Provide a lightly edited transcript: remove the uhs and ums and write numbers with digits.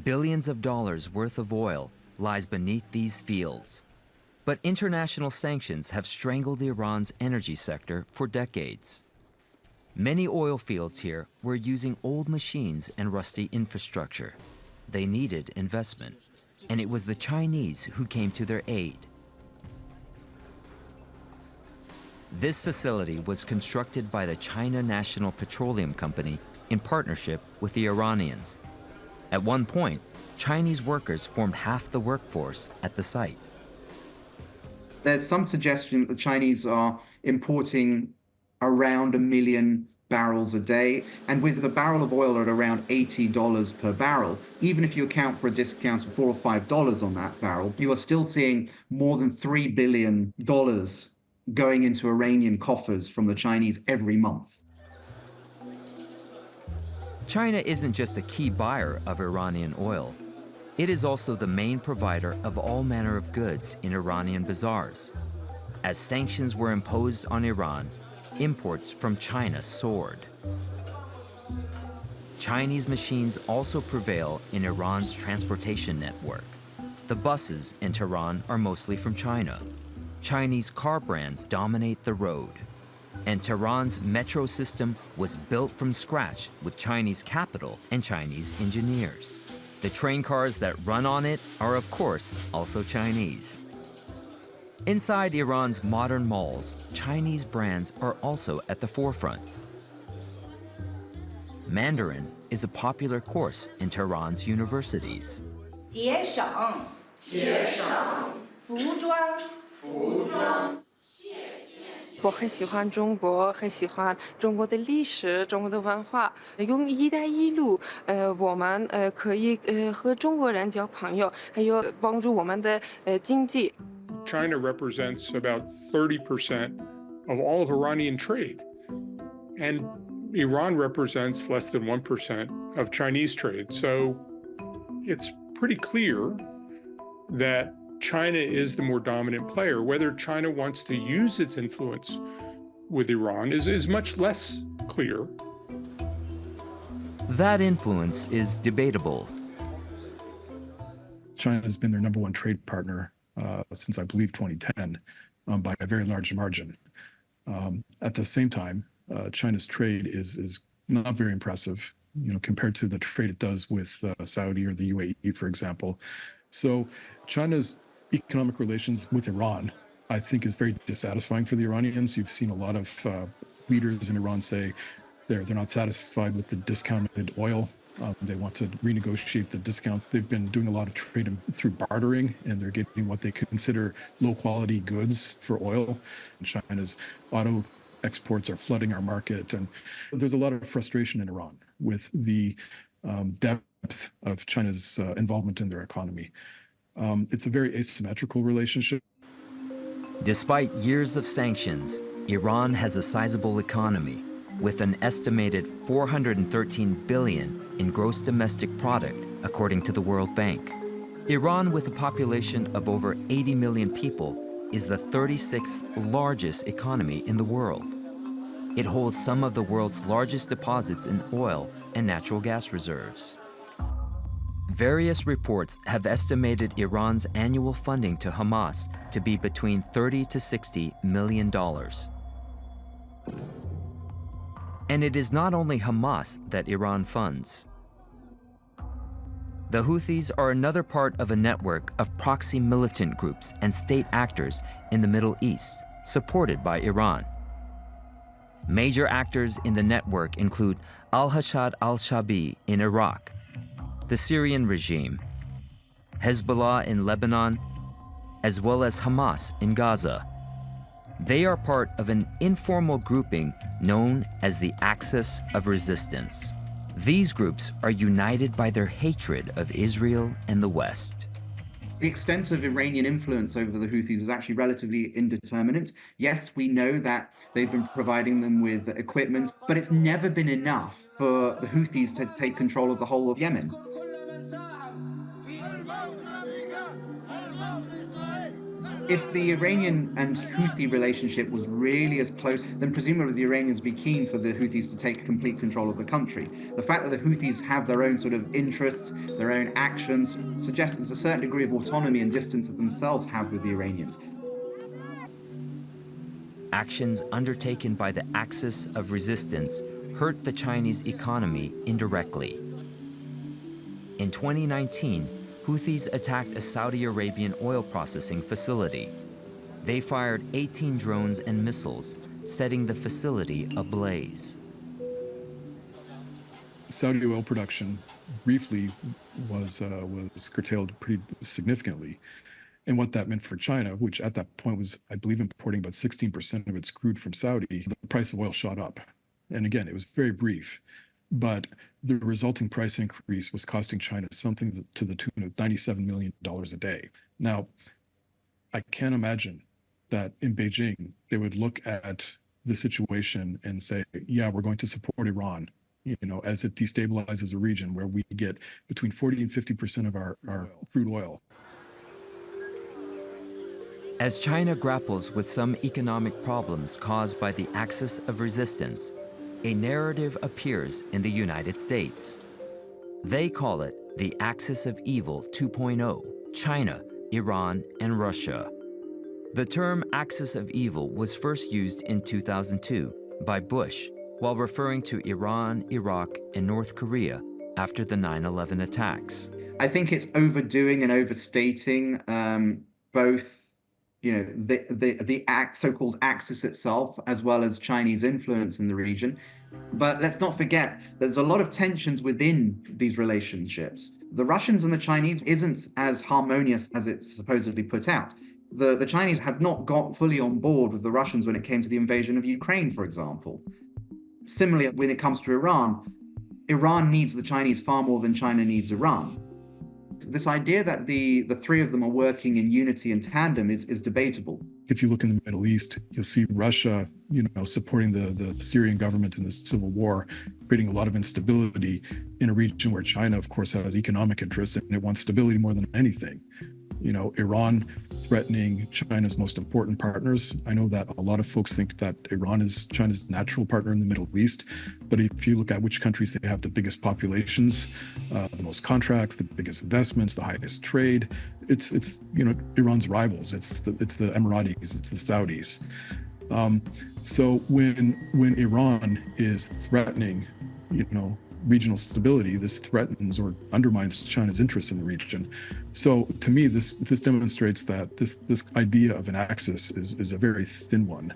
Billions of dollars worth of oil lies beneath these fields. But international sanctions have strangled Iran's energy sector for decades. Many oil fields here were using old machines and rusty infrastructure. They needed investment, and it was the Chinese who came to their aid. This facility was constructed by the China National Petroleum Company in partnership with the Iranians. At one point, Chinese workers formed half the workforce at the site. There's some suggestion that the Chinese are importing around 1 million barrels a day, and with the barrel of oil at around $80 per barrel, even if you account for a discount of $4 or $5 on that barrel, you are still seeing more than $3 billion going into Iranian coffers from the Chinese every month. China isn't just a key buyer of Iranian oil. It is also the main provider of all manner of goods in Iranian bazaars. As sanctions were imposed on Iran, imports from China soared. Chinese machines also prevail in Iran's transportation network. The buses in Tehran are mostly from China. Chinese car brands dominate the road. And Tehran's metro system was built from scratch with Chinese capital and Chinese engineers. The train cars that run on it are, of course, also Chinese. Inside Iran's modern malls, Chinese brands are also at the forefront. Mandarin is a popular course in Tehran's universities. 节省，节省，服装。我很喜欢中国，很喜欢中国的历史、中国的文化。用"一带一路"，我们可以和中国人交朋友，还有帮助我们的经济。China represents about 30% of all of Iranian trade, and Iran represents less than 1% of Chinese trade. So it's pretty clear that China is the more dominant player. Whether China wants to use its influence with Iran is much less clear. That influence is debatable. China has been their #1 trade partner since, I believe, 2010 by a very large margin. At the same time, China's trade is not very impressive, compared to the trade it does with Saudi or the UAE, for example. So China's economic relations with Iran, I think, is very dissatisfying for the Iranians. You've seen a lot of leaders in Iran say they're not satisfied with the discounted oil. They want to renegotiate the discount. They've been doing a lot of trade through bartering, and they're getting what they consider low-quality goods for oil. China's auto exports are flooding our market, and there's a lot of frustration in Iran with the depth of China's involvement in their economy. It's a very asymmetrical relationship. Despite years of sanctions, Iran has a sizable economy with an estimated $413 billion in gross domestic product, according to the World Bank. Iran, with a population of over 80 million people, is the 36th largest economy in the world. It holds some of the world's largest deposits in oil and natural gas reserves. Various reports have estimated Iran's annual funding to Hamas to be between $30 to $60 million. And it is not only Hamas that Iran funds. The Houthis are another part of a network of proxy militant groups and state actors in the Middle East, supported by Iran. Major actors in the network include al-Hashad al-Shabi in Iraq, the Syrian regime, Hezbollah in Lebanon, as well as Hamas in Gaza. They are part of an informal grouping known as the Axis of Resistance. These groups are united by their hatred of Israel and the West. The extent of Iranian influence over the Houthis is actually relatively indeterminate. Yes, we know that they've been providing them with equipment, but it's never been enough for the Houthis to take control of the whole of Yemen. If the Iranian and Houthi relationship was really as close, then presumably the Iranians would be keen for the Houthis to take complete control of the country. The fact that the Houthis have their own sort of interests, their own actions, suggests there's a certain degree of autonomy and distance that themselves have with the Iranians. Actions undertaken by the Axis of Resistance hurt the Chinese economy indirectly. In 2019, Houthis attacked a Saudi Arabian oil processing facility. They fired 18 drones and missiles, setting the facility ablaze. Saudi oil production briefly was curtailed pretty significantly. And what that meant for China, which at that point was, I believe, importing about 16% of its crude from Saudi, the price of oil shot up. And again, it was very brief, but the resulting price increase was costing China something to the tune of $97 million a day. Now, I can't imagine that in Beijing, they would look at the situation and say, yeah, we're going to support Iran, as it destabilizes a region where we get between 40 and 50% of our crude oil. As China grapples with some economic problems caused by the Axis of Resistance, a narrative appears in the United States. They call it the Axis of Evil 2.0, China, Iran, and Russia. The term Axis of Evil was first used in 2002 by Bush while referring to Iran, Iraq, and North Korea after the 9/11 attacks. I think it's overdoing and overstating both the so-called Axis itself, as well as Chinese influence in the region. But let's not forget, there's a lot of tensions within these relationships. The Russians and the Chinese isn't as harmonious as it's supposedly put out. The Chinese have not got fully on board with the Russians when it came to the invasion of Ukraine, for example. Similarly, when it comes to Iran, Iran needs the Chinese far more than China needs Iran. This idea that the three of them are working in unity and tandem is debatable. If you look in the Middle East, you'll see Russia, supporting the Syrian government in the civil war, creating a lot of instability in a region where China, of course, has economic interests and it wants stability more than anything. Iran threatening China's most important partners. I know that a lot of folks think that Iran is China's natural partner in the Middle East, but if you look at which countries they have the biggest populations, the most contracts, the biggest investments, the highest trade, it's Iran's rivals. It's the Emiratis, it's the Saudis. So when Iran is threatening, regional stability, this threatens or undermines China's interest in the region. So to me, this demonstrates that this idea of an axis is a very thin one.